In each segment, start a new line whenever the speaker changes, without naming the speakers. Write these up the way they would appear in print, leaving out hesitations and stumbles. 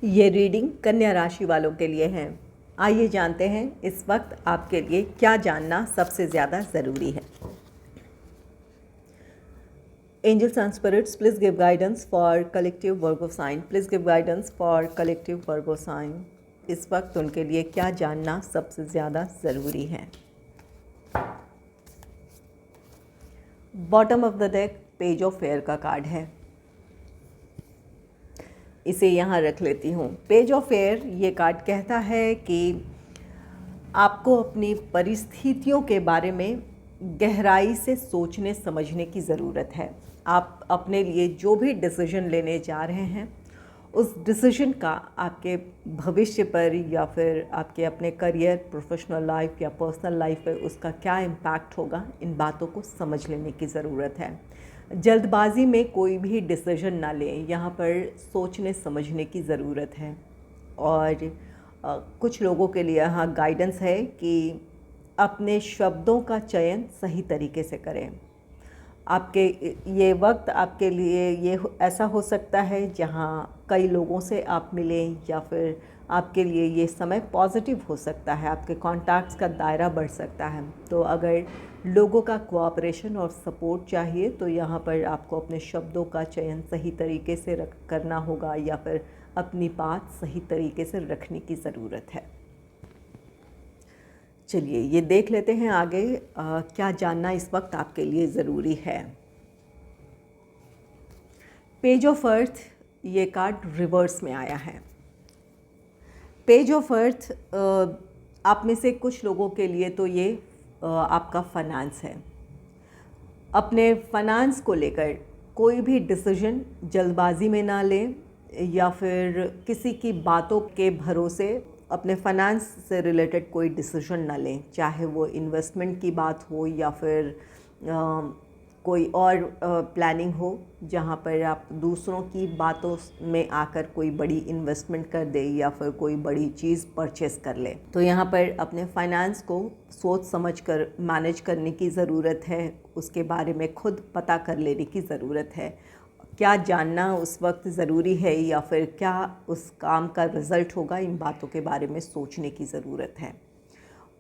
ये रीडिंग कन्या राशि वालों के लिए है। आइए जानते हैं इस वक्त आपके लिए क्या जानना सबसे ज़्यादा ज़रूरी है। Angels and spirits, please give guidance for collective Virgo sign. Please give guidance for collective Virgo sign. इस वक्त उनके लिए क्या जानना सबसे ज़्यादा ज़रूरी है। Bottom of the deck page of fair का कार्ड है। इसे यहाँ रख लेती हूँ। पेज ऑफ फेयर ये कार्ड कहता है कि आपको अपनी परिस्थितियों के बारे में गहराई से सोचने समझने की ज़रूरत है। आप अपने लिए जो भी डिसीजन लेने जा रहे हैं उस डिसीजन का आपके भविष्य पर या फिर आपके अपने करियर, प्रोफेशनल लाइफ या पर्सनल लाइफ पर उसका क्या इम्पैक्ट होगा, इन बातों को समझ लेने की ज़रूरत है। जल्दबाजी में कोई भी डिसीजन ना लें, यहाँ पर सोचने समझने की ज़रूरत है। और कुछ लोगों के लिए यहाँ गाइडेंस है कि अपने शब्दों का चयन सही तरीके से करें। आपके ये वक्त आपके लिए ये ऐसा हो सकता है जहाँ कई लोगों से आप मिलें, या फिर आपके लिए ये समय पॉजिटिव हो सकता है, आपके कॉन्टैक्ट्स का दायरा बढ़ सकता है। तो अगर लोगों का कोऑपरेशन और सपोर्ट चाहिए तो यहाँ पर आपको अपने शब्दों का चयन सही तरीके से करना होगा, या फिर अपनी बात सही तरीके से रखने की ज़रूरत है। चलिए ये देख लेते हैं आगे क्या जानना इस वक्त आपके लिए ज़रूरी है। पेज ऑफ अर्थ ये कार्ड रिवर्स में आया है। पेज ऑफ अर्थ आप में से कुछ लोगों के लिए तो ये आपका फाइनेंस है। अपने फाइनेंस को लेकर कोई भी डिसीजन जल्दबाजी में ना लें, या फिर किसी की बातों के भरोसे अपने फाइनेंस से रिलेटेड कोई डिसीजन ना लें, चाहे वो इन्वेस्टमेंट की बात हो या फिर कोई और प्लानिंग हो जहाँ पर आप दूसरों की बातों में आकर कोई बड़ी इन्वेस्टमेंट कर दे या फिर कोई बड़ी चीज़ परचेस कर ले। तो यहाँ पर अपने फाइनेंस को सोच समझ कर मैनेज करने की ज़रूरत है, उसके बारे में खुद पता कर लेने की ज़रूरत है। क्या जानना उस वक्त ज़रूरी है या फिर क्या उस काम का रिज़ल्ट होगा, इन बातों के बारे में सोचने की ज़रूरत है।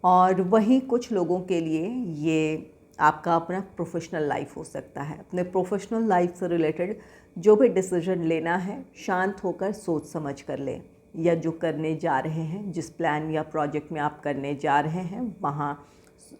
और वहीं कुछ लोगों के लिए ये आपका अपना प्रोफेशनल लाइफ हो सकता है। अपने प्रोफेशनल लाइफ से रिलेटेड जो भी डिसीजन लेना है शांत होकर सोच समझ कर लें, या जो करने जा रहे हैं, जिस प्लान या प्रोजेक्ट में आप करने जा रहे हैं वहाँ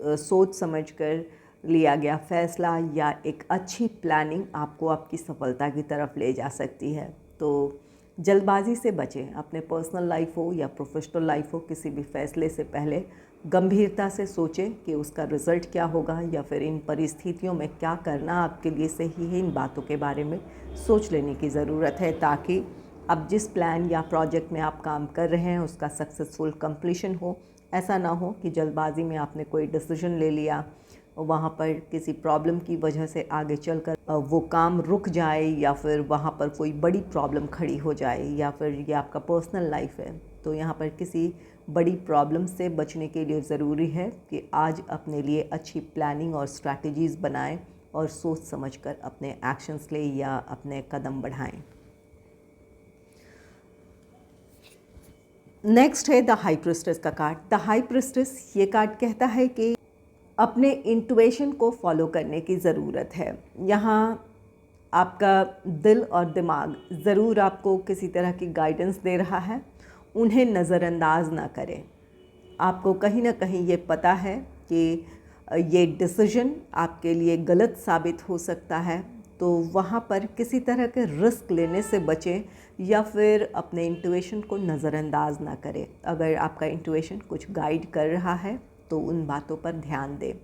सोच समझ कर लिया गया फैसला या एक अच्छी प्लानिंग आपको आपकी सफलता की तरफ ले जा सकती है। तो जल्दबाजी से बचें। अपने पर्सनल लाइफ हो या प्रोफेशनल लाइफ हो, किसी भी फैसले से पहले गंभीरता से सोचें कि उसका रिज़ल्ट क्या होगा, या फिर इन परिस्थितियों में क्या करना आपके लिए सही है। इन बातों के बारे में सोच लेने की ज़रूरत है, ताकि अब जिस प्लान या प्रोजेक्ट में आप काम कर रहे हैं उसका सक्सेसफुल कंप्लीशन हो। ऐसा ना हो कि जल्दबाजी में आपने कोई डिसीजन ले लिया, वहाँ पर किसी प्रॉब्लम की वजह से आगे चलकर वो काम रुक जाए, या फिर वहाँ पर कोई बड़ी प्रॉब्लम खड़ी हो जाए, या फिर ये आपका पर्सनल लाइफ है। तो यहाँ पर किसी बड़ी प्रॉब्लम से बचने के लिए ज़रूरी है कि आज अपने लिए अच्छी प्लानिंग और स्ट्रैटेजीज़ बनाएं और सोच समझकर अपने एक्शंस ले या अपने कदम बढ़ाएं। नेक्स्ट है द हाई प्रिस्टेस का कार्ड। द हाई प्रिस्टेस ये कार्ड कहता है कि अपने इंट्यूशन को फॉलो करने की ज़रूरत है। यहाँ आपका दिल और दिमाग ज़रूर आपको किसी तरह की गाइडेंस दे रहा है, उन्हें नज़रअंदाज ना करें। आपको कहीं ना कहीं ये पता है कि ये डिसीजन आपके लिए गलत साबित हो सकता है, तो वहाँ पर किसी तरह के रिस्क लेने से बचें, या फिर अपने इंट्यूशन को नज़रअंदाज ना करें। अगर आपका इंट्यूशन कुछ गाइड कर रहा है तो उन बातों पर ध्यान दें।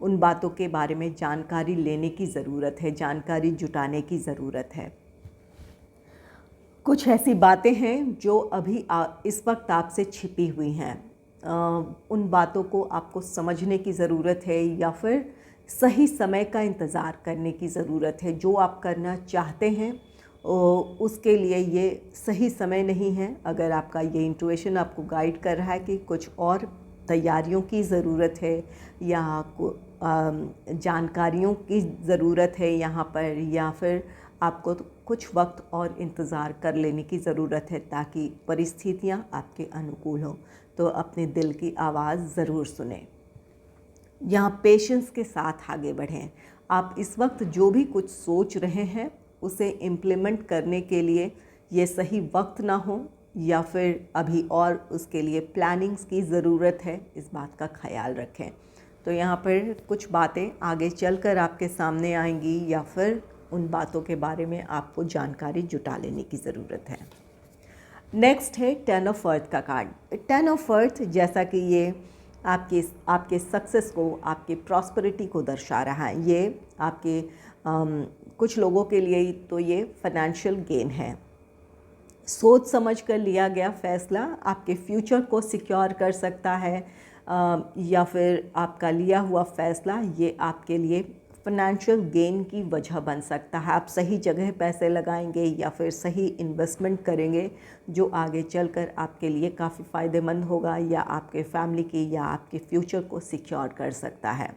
उन बातों के बारे में जानकारी लेने की ज़रूरत है, जानकारी जुटाने की ज़रूरत है। कुछ ऐसी बातें हैं जो अभी इस वक्त आपसे छिपी हुई हैं, उन बातों को आपको समझने की ज़रूरत है, या फिर सही समय का इंतज़ार करने की ज़रूरत है। जो आप करना चाहते हैं उसके लिए ये सही समय नहीं है। अगर आपका ये इंट्यूशन आपको गाइड कर रहा है कि कुछ और तैयारियों की ज़रूरत है, या जानकारियों की ज़रूरत है यहाँ पर, या फिर आपको तो कुछ वक्त और इंतज़ार कर लेने की ज़रूरत है ताकि परिस्थितियाँ आपके अनुकूल हों। तो अपने दिल की आवाज़ ज़रूर सुनें। यहाँ पेशेंस के साथ आगे बढ़ें। आप इस वक्त जो भी कुछ सोच रहे हैं उसे इम्प्लीमेंट करने के लिए ये सही वक्त ना हो, या फिर अभी और उसके लिए प्लानिंग्स की ज़रूरत है, इस बात का ख़याल रखें। तो यहाँ पर कुछ बातें आगे चलकर आपके सामने आएंगी, या फिर उन बातों के बारे में आपको जानकारी जुटा लेने की ज़रूरत है। नेक्स्ट है 10 ऑफ अर्थ का कार्ड। 10 ऑफ अर्थ, जैसा कि ये आपके सक्सेस को, आपके प्रॉस्पेरिटी को दर्शा रहा है। ये आपके कुछ लोगों के लिए तो ये फाइनेंशियल गेन है। सोच समझ कर लिया गया फ़ैसला आपके फ्यूचर को सिक्योर कर सकता है, या फिर आपका लिया हुआ फ़ैसला ये आपके लिए फाइनेंशियल गेन की वजह बन सकता है। आप सही जगह पैसे लगाएंगे या फिर सही इन्वेस्टमेंट करेंगे जो आगे चलकर आपके लिए काफ़ी फ़ायदेमंद होगा, या आपके फैमिली की या आपके फ्यूचर को सिक्योर कर सकता है।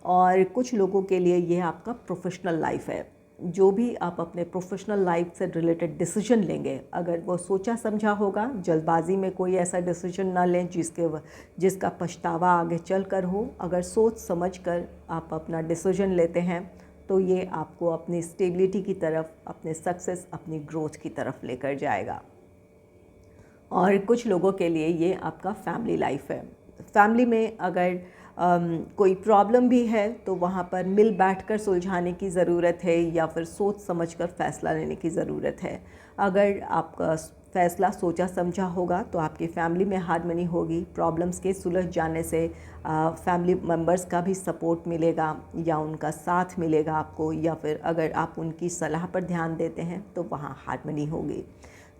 और कुछ लोगों के लिए ये आपका प्रोफेशनल लाइफ है। जो भी आप अपने प्रोफेशनल लाइफ से रिलेटेड डिसीजन लेंगे, अगर वो सोचा समझा होगा, जल्दबाजी में कोई ऐसा डिसीजन ना लें जिसका पछतावा आगे चल कर हो। अगर सोच समझ कर आप अपना डिसीजन लेते हैं तो ये आपको अपनी स्टेबिलिटी की तरफ, अपने सक्सेस, अपनी ग्रोथ की तरफ लेकर जाएगा। और कुछ लोगों के लिए ये आपका फैमिली लाइफ है। फैमिली में अगर कोई प्रॉब्लम भी है तो वहाँ पर मिल बैठकर सुलझाने की ज़रूरत है, या फिर सोच समझकर फ़ैसला लेने की ज़रूरत है। अगर आपका फ़ैसला सोचा समझा होगा तो आपकी फैमिली में हार्मनी होगी। प्रॉब्लम्स के सुलझ जाने से फैमिली मेम्बर्स का भी सपोर्ट मिलेगा, या उनका साथ मिलेगा आपको, या फिर अगर आप उनकी सलाह पर ध्यान देते हैं तो वहाँ हार्मनी होगी।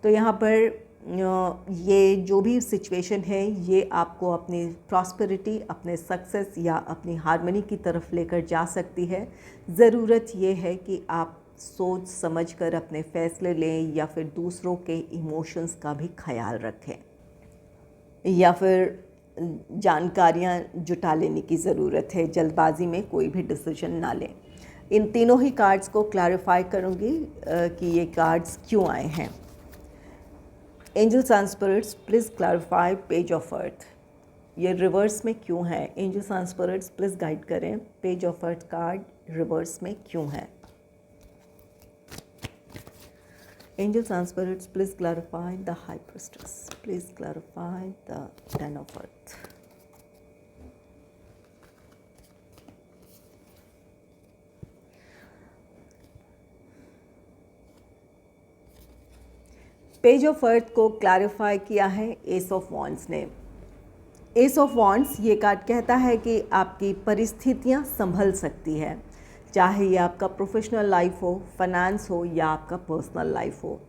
तो यहाँ पर ये जो भी सिचुएशन है ये आपको अपनी प्रॉस्पेरिटी, अपने सक्सेस या अपनी हार्मनी की तरफ लेकर जा सकती है। ज़रूरत ये है कि आप सोच समझकर अपने फ़ैसले लें, या फिर दूसरों के इमोशंस का भी ख्याल रखें, या फिर जानकारियाँ जुटा लेने की ज़रूरत है। जल्दबाजी में कोई भी डिसीजन ना लें। इन तीनों ही कार्ड्स को क्लैरिफाई करूँगी कि ये कार्ड्स क्यों आए हैं। Angels and spirits, please clarify page of earth, ये रिवर्स में क्यों है। Angels and spirits please guide करें, page of earth card reverse में क्यों है। Angels and spirits please clarify the high priestess, please clarify the 10 of earth. Page of earth को clarify किया है एस ऑफ वॉन्ड्स ने। एस ऑफ वॉन्ड्स ये card कहता है कि आपकी परिस्थितियाँ संभल सकती है, चाहे ये आपका प्रोफेशनल लाइफ हो, फाइनेंस हो, या आपका पर्सनल लाइफ हो।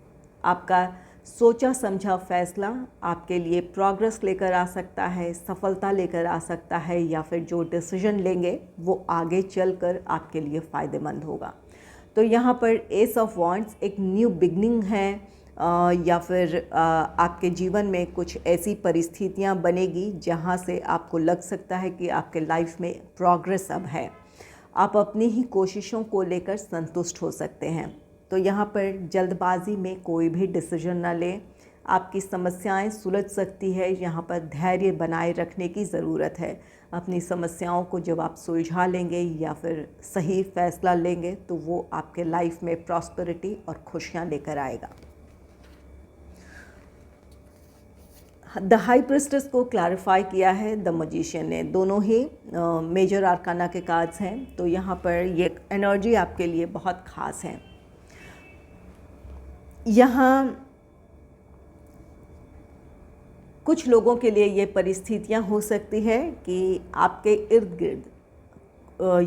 आपका सोचा समझा फैसला आपके लिए प्रोग्रेस लेकर आ सकता है, सफलता लेकर आ सकता है, या फिर जो डिसीजन लेंगे वो आगे चलकर आपके लिए फ़ायदेमंद होगा। तो यहाँ पर एस ऑफ वॉन्ड्स एक न्यू बिगनिंग है, या फिर आपके जीवन में कुछ ऐसी परिस्थितियाँ बनेगी जहाँ से आपको लग सकता है कि आपके लाइफ में प्रोग्रेस अब है। आप अपनी ही कोशिशों को लेकर संतुष्ट हो सकते हैं। तो यहाँ पर जल्दबाजी में कोई भी डिसीजन ना लें, आपकी समस्याएं सुलझ सकती है। यहाँ पर धैर्य बनाए रखने की ज़रूरत है। अपनी समस्याओं को जब आप सुलझा लेंगे या फिर सही फैसला लेंगे तो वो आपके लाइफ में प्रॉस्पेरिटी और खुशियाँ लेकर आएगा। द हाई प्रीस्टेस को क्लैरिफाई किया है द मैजिशियन ने। दोनों ही मेजर आर्काना के कार्ड्स हैं। तो यहाँ पर ये एनर्जी आपके लिए बहुत ख़ास है। यहाँ कुछ लोगों के लिए ये परिस्थितियाँ हो सकती है कि आपके इर्द गिर्द,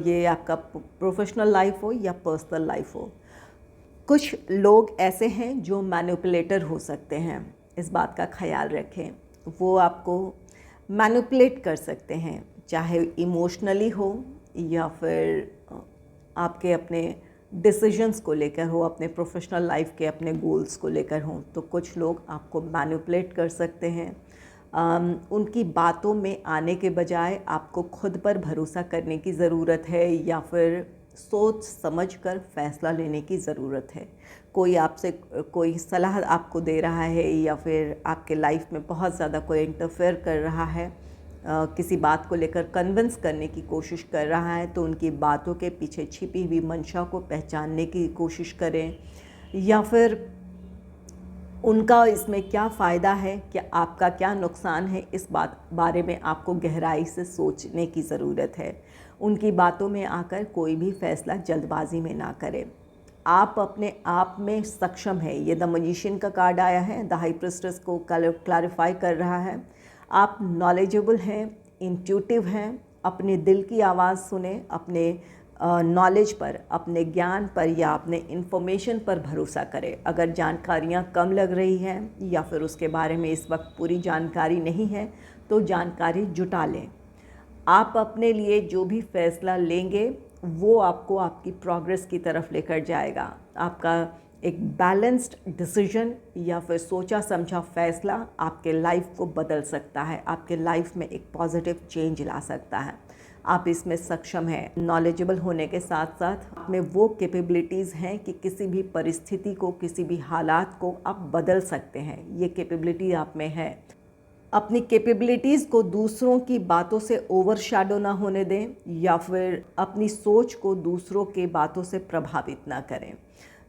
ये आपका प्रोफेशनल लाइफ हो या पर्सनल लाइफ हो, कुछ लोग ऐसे हैं जो मैनिपुलेटर हो सकते हैं। इस बात का ख्याल रखें। वो आपको मैनिपुलेट कर सकते हैं, चाहे इमोशनली हो या फिर आपके अपने डिसीजंस को लेकर हो, अपने प्रोफेशनल लाइफ के अपने गोल्स को लेकर हो। तो कुछ लोग आपको मैनिपुलेट कर सकते हैं। उनकी बातों में आने के बजाय आपको खुद पर भरोसा करने की ज़रूरत है, या फिर सोच समझकर फैसला लेने की ज़रूरत है। कोई आपसे कोई सलाह आपको दे रहा है या फिर आपके लाइफ में बहुत ज़्यादा कोई इंटरफेयर कर रहा है, किसी बात को लेकर कन्विंस करने की कोशिश कर रहा है, तो उनकी बातों के पीछे छिपी हुई मंशा को पहचानने की कोशिश करें, या फिर उनका इसमें क्या फ़ायदा है, क्या आपका क्या नुकसान है, इस बारे में आपको गहराई से सोचने की ज़रूरत है। उनकी बातों में आकर कोई भी फ़ैसला जल्दबाजी में ना करें। आप अपने आप में सक्षम है। ये द मैजिशियन का कार्ड आया है, द हाई प्रीस्टेस को क्लैरिफाई कर रहा है। आप नॉलेजेबल हैं, इंट्यूटिव हैं। अपने दिल की आवाज़ सुने, अपने नॉलेज पर, अपने ज्ञान पर या अपने इन्फॉर्मेशन पर भरोसा करें। अगर जानकारियाँ कम लग रही हैं या फिर उसके बारे में इस वक्त पूरी जानकारी नहीं है, तो जानकारी जुटा लें। आप अपने लिए जो भी फ़ैसला लेंगे वो आपको आपकी प्रोग्रेस की तरफ लेकर जाएगा। आपका एक बैलेंस्ड डिसीजन या फिर सोचा समझा फ़ैसला आपके लाइफ को बदल सकता है, आपके लाइफ में एक पॉजिटिव चेंज ला सकता है। आप इसमें सक्षम हैं। नॉलेजेबल होने के साथ साथ आप में वो कैपेबिलिटीज़ हैं कि किसी भी परिस्थिति को, किसी भी हालात को आप बदल सकते हैं। ये कैपेबिलिटी आप में है। अपनी कैपेबिलिटीज़ को दूसरों की बातों से ओवरशैडो ना होने दें या फिर अपनी सोच को दूसरों के बातों से प्रभावित ना करें।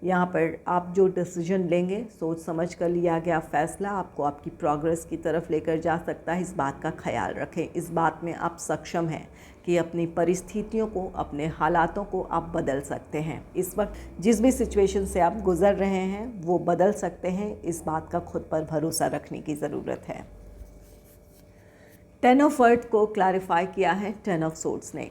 यहाँ पर आप जो डिसीजन लेंगे, सोच समझ कर लिया गया फ़ैसला आपको आपकी प्रोग्रेस की तरफ लेकर जा सकता है। इस बात का ख्याल रखें। इस बात में आप सक्षम हैं कि अपनी परिस्थितियों को, अपने हालातों को आप बदल सकते हैं। इस वक्त जिस भी सिचुएशन से आप गुज़र रहे हैं वो बदल सकते हैं। इस बात का खुद पर भरोसा रखने की ज़रूरत है। 10 ऑफ अर्थ को क्लैरिफाई किया है 10 ऑफ सोर्ड्स ने।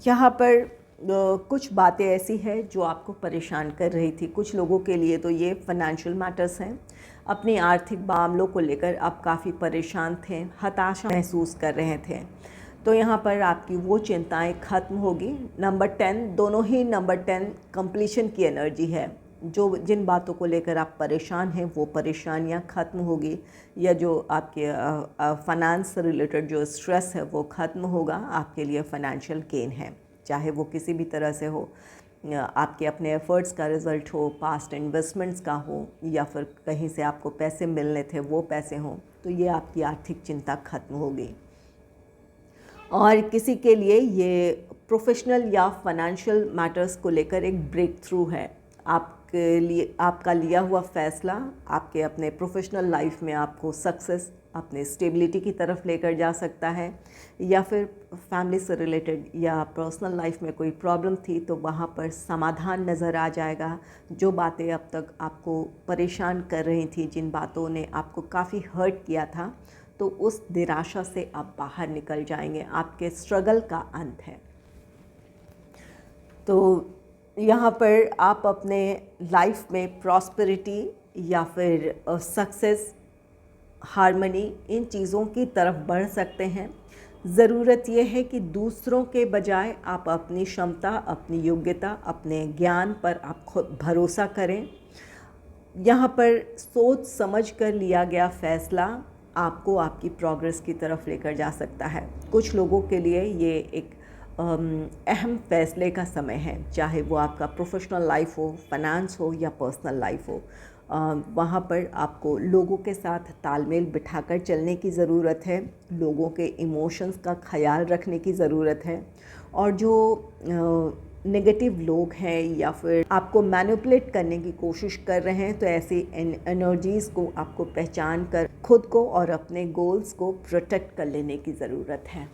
यहाँ पर कुछ बातें ऐसी हैं जो आपको परेशान कर रही थी। कुछ लोगों के लिए तो ये फाइनेंशियल मैटर्स हैं। अपनी आर्थिक मामलों को लेकर आप काफ़ी परेशान थे, हताशा महसूस कर रहे थे। तो यहाँ पर आपकी वो चिंताएं ख़त्म होगी। नंबर 10, दोनों ही नंबर 10 कंप्लीशन की एनर्जी है। जो जिन बातों को लेकर आप परेशान हैं वो परेशानियां ख़त्म होगी, या जो आपके फाइनेंस से रिलेटेड जो स्ट्रेस है वो ख़त्म होगा। आपके लिए फाइनेंशियल गेन है, चाहे वो किसी भी तरह से हो, आपके अपने एफ़र्ट्स का रिज़ल्ट हो, पास्ट इन्वेस्टमेंट्स का हो, या फिर कहीं से आपको पैसे मिलने थे वो पैसे हों, तो ये आपकी आर्थिक चिंता ख़त्म होगी। और किसी के लिए ये प्रोफेशनल या फाइनेंशियल मैटर्स को लेकर एक ब्रेक थ्रू है। आपके लिए आपका लिया हुआ फ़ैसला आपके अपने प्रोफेशनल लाइफ में आपको सक्सेस, अपने स्टेबिलिटी की तरफ लेकर जा सकता है, या फिर फैमिली से रिलेटेड या पर्सनल लाइफ में कोई प्रॉब्लम थी तो वहाँ पर समाधान नज़र आ जाएगा। जो बातें अब तक आपको परेशान कर रही थी, जिन बातों ने आपको काफ़ी हर्ट किया था, तो उस निराशा से आप बाहर निकल जाएंगे। आपके स्ट्रगल का अंत है। तो यहाँ पर आप अपने लाइफ में प्रॉस्पेरिटी या फिर सक्सेस, हार्मनी, इन चीज़ों की तरफ बढ़ सकते हैं। ज़रूरत यह है कि दूसरों के बजाय आप अपनी क्षमता, अपनी योग्यता, अपने ज्ञान पर आप खुद भरोसा करें। यहाँ पर सोच समझ कर लिया गया फ़ैसला आपको आपकी प्रोग्रेस की तरफ लेकर जा सकता है। कुछ लोगों के लिए ये एक अहम फ़ैसले का समय है, चाहे वो आपका प्रोफेशनल लाइफ हो, फाइनेंस हो या पर्सनल लाइफ हो। वहाँ पर आपको लोगों के साथ तालमेल बिठाकर चलने की ज़रूरत है, लोगों के इमोशंस का ख्याल रखने की ज़रूरत है, और जो नेगेटिव लोग हैं या फिर आपको मैनिपुलेट करने की कोशिश कर रहे हैं, तो ऐसी एनर्जीज़ को आपको पहचान कर खुद को और अपने गोल्स को प्रोटेक्ट कर लेने की ज़रूरत है।